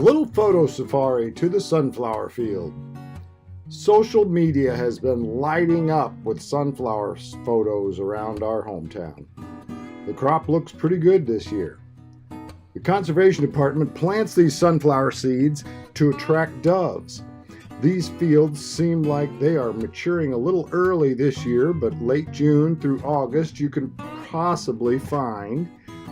little photo safari to the sunflower field. Social media has been lighting up with sunflower photos around our hometown. The crop looks pretty good this year. The Conservation Department plants these sunflower seeds to attract doves. These fields seem like they are maturing a little early this year, but late June through August you can possibly find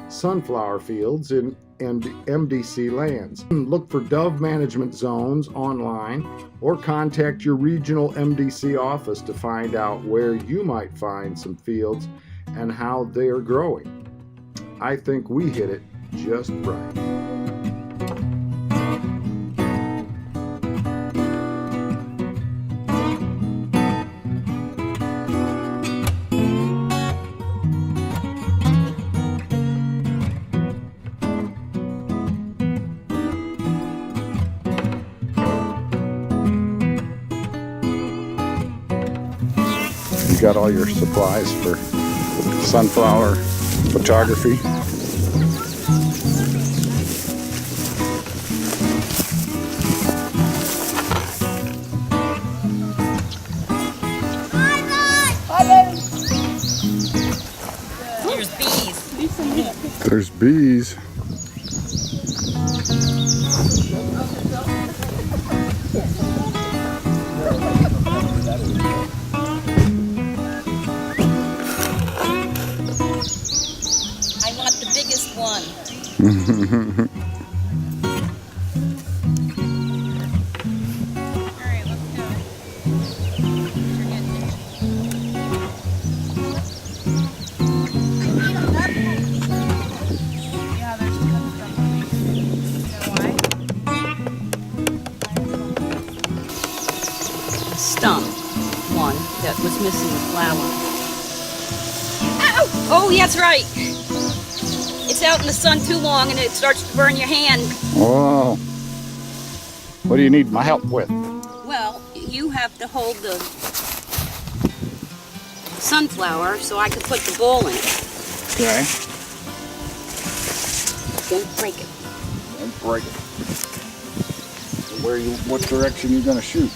sunflower fields in MDC lands. Look for dove management zones online or contact your regional MDC office to find out where you might find some fields and how they are growing. I think we hit it just right. You got all your supplies for sunflower photography. There's bees. There's bees. I want the biggest one. Alright, let's go. Yeah, there's tons of them. You know why? Stump one that was missing the flower. Ow! Oh, that's right. It's out in the sun too long and it starts to burn your hand. Whoa. What do you need my help with? Well, you have to hold the sunflower so I can put the bowl in it. Okay. Don't break it. Don't break it. What direction are you going to shoot?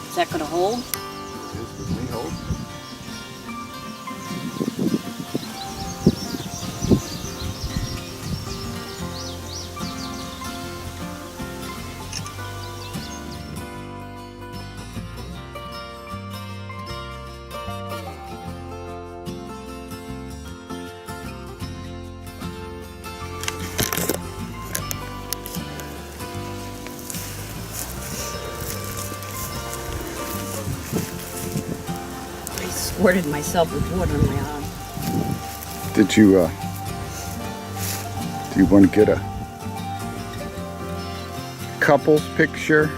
Is that going to hold? This with me hold. Squirted myself with water in my eye. Did you do you want to get a couples picture?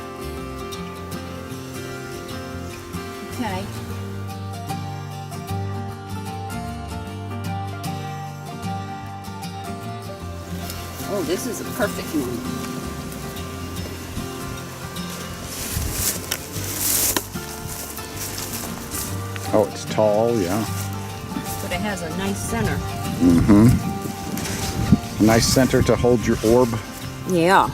Okay. Oh, this is a perfect one. Oh, it's tall, yeah. But it has a nice center. Mm-hmm. A nice center to hold your orb. Yeah.